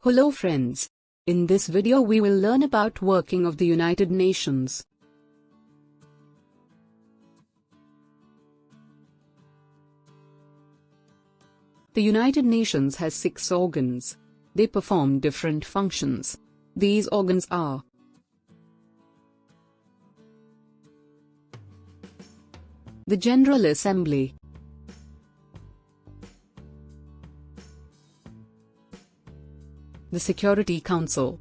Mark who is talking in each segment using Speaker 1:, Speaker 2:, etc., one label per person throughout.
Speaker 1: Hello friends. In this video we will learn about working of the United Nations. The United Nations has 6 organs. They perform different functions. These organs are the General Assembly, the Security Council,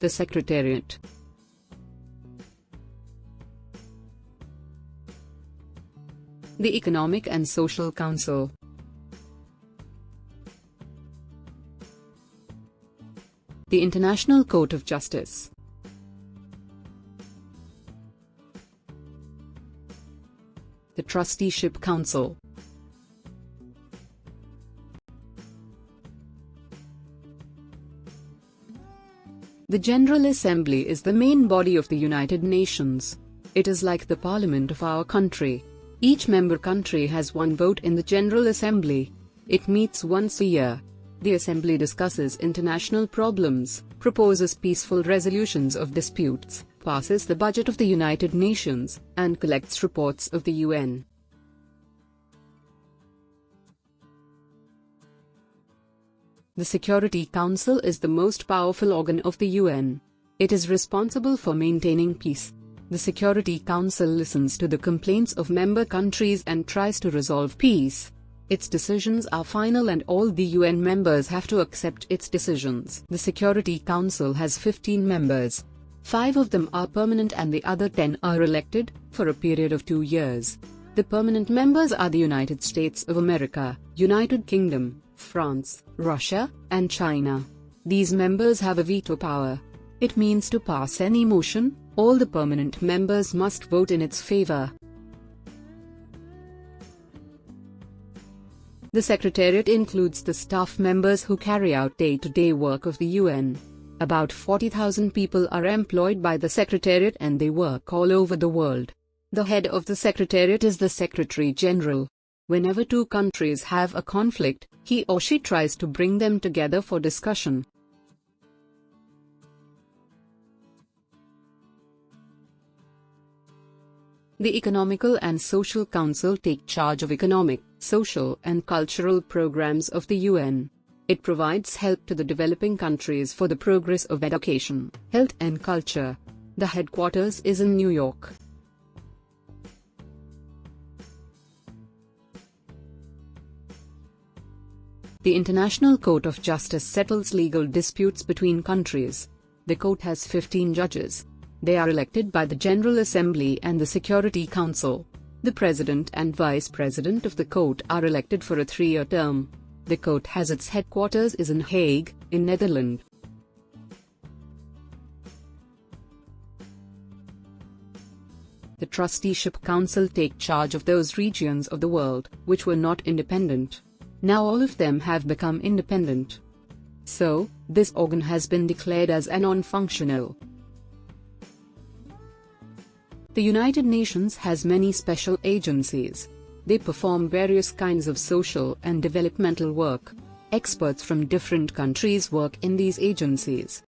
Speaker 1: the Secretariat, the Economic and Social Council, the International Court of Justice, the Trusteeship Council, the General Assembly is the main body of the United Nations. It is like the parliament of our country. Each member country has one vote in the General Assembly. It meets once a year. The Assembly discusses international problems, proposes peaceful resolutions of disputes, passes the budget of the United Nations, and collects reports of the UN. The Security Council is the most powerful organ of the UN. It is responsible for maintaining peace. The Security Council listens to the complaints of member countries and tries to resolve peace. Its decisions are final and all the UN members have to accept its decisions. The Security Council has 15 members. 5 of them are permanent and the other 10 are elected, for a period of 2 years. The permanent members are the United States of America, United Kingdom, France, Russia, and China. These members have a veto power. It means to pass any motion, all the permanent members must vote in its favor. The Secretariat includes the staff members who carry out day-to-day work of the UN. About 40,000 people are employed by the Secretariat and they work all over the world. The head of the Secretariat is the Secretary General. Whenever 2 countries have a conflict, he or she tries to bring them together for discussion. The Economical and Social Council take charge of economic, social and cultural programs of the UN. It provides help to the developing countries for the progress of education, health and culture. The headquarters is in New York. The International Court of Justice settles legal disputes between countries. The court has 15 judges. They are elected by the General Assembly and the Security Council. The President and Vice President of the court are elected for a 3-year term. The court has its headquarters is in Hague, in Netherlands. The Trusteeship Council take charge of those regions of the world which were not independent. Now all of them have become independent. So, this organ has been declared as a non-functional. The United Nations has many special agencies. They perform various kinds of social and developmental work. Experts from different countries work in these agencies.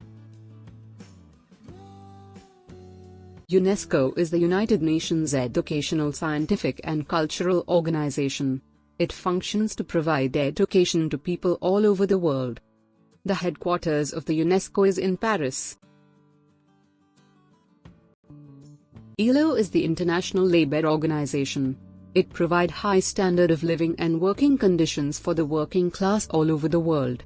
Speaker 1: UNESCO is the United Nations educational, scientific and cultural organization. It functions to provide education to people all over the world. The headquarters of the UNESCO is in Paris. ILO is the International Labour Organization. It provides high standard of living and working conditions for the working class all over the world.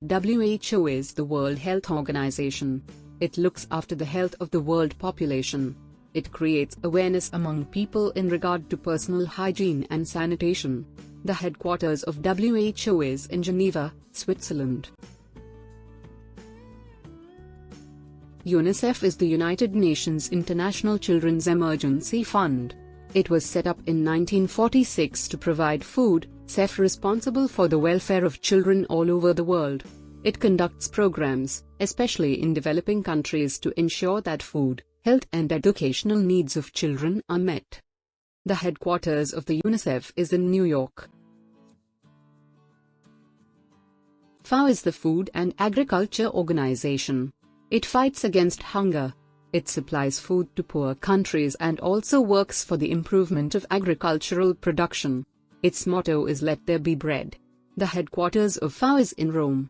Speaker 1: WHO is the World Health Organization. It looks after the health of the world population. It creates awareness among people in regard to personal hygiene and sanitation. The headquarters of WHO is in Geneva, Switzerland. UNICEF is the United Nations International Children's Emergency Fund. It was set up in 1946 to provide food, safe responsible for the welfare of children all over the world. It conducts programs, especially in developing countries, to ensure that food, health and educational needs of children are met. The headquarters of the UNICEF is in New York. FAO is the Food and Agriculture Organization. It fights against hunger. It supplies food to poor countries and also works for the improvement of agricultural production. Its motto is "Let there be bread." The headquarters of FAO is in Rome.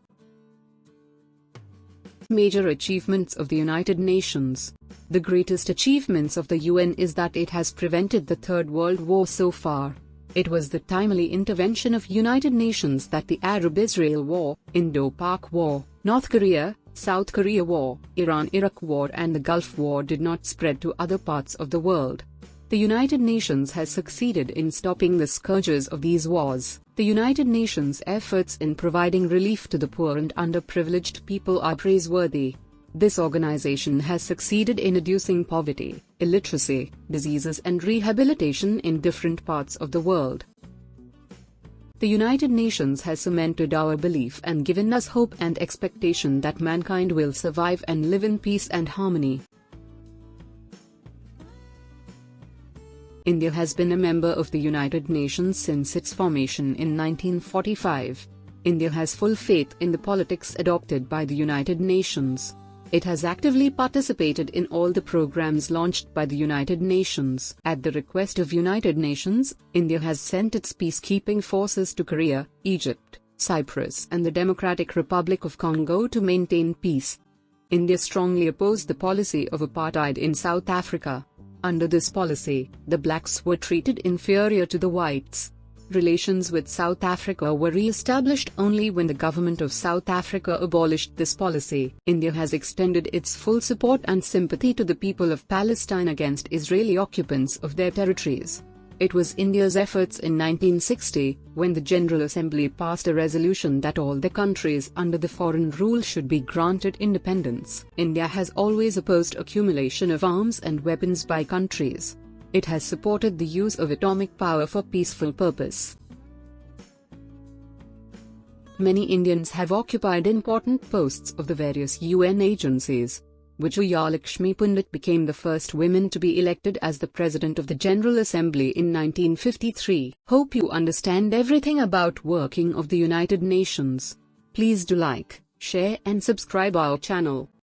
Speaker 1: Major achievements of the United Nations. The greatest achievements of the UN is that it has prevented the Third World War so far. It was the timely intervention of United Nations that the Arab-Israel War, Indo-Pak War, North Korea-South Korea War, Iran-Iraq War and the Gulf War did not spread to other parts of the world. The United Nations has succeeded in stopping the scourges of these wars. The United Nations' efforts in providing relief to the poor and underprivileged people are praiseworthy. This organization has succeeded in reducing poverty, illiteracy, diseases and rehabilitation in different parts of the world. The United Nations has cemented our belief and given us hope and expectation that mankind will survive and live in peace and harmony. India has been a member of the United Nations since its formation in 1945. India has full faith in the politics adopted by the United Nations. It has actively participated in all the programs launched by the United Nations. At the request of United Nations, India has sent its peacekeeping forces to Korea, Egypt, Cyprus and the Democratic Republic of Congo to maintain peace. India strongly opposed the policy of apartheid in South Africa. Under this policy, the blacks were treated inferior to the whites. Relations with South Africa were re-established only when the government of South Africa abolished this policy. India has extended its full support and sympathy to the people of Palestine against Israeli occupants of their territories. It was India's efforts in 1960, when the General Assembly passed a resolution that all the countries under the foreign rule should be granted independence. India has always opposed accumulation of arms and weapons by countries. It has supported the use of atomic power for peaceful purpose. Many Indians have occupied important posts of the various UN agencies. Vijayalakshmi Pundit became the first woman to be elected as the President of the General Assembly in 1953. Hope you understand everything about working of the United Nations. Please do like, share and subscribe our channel.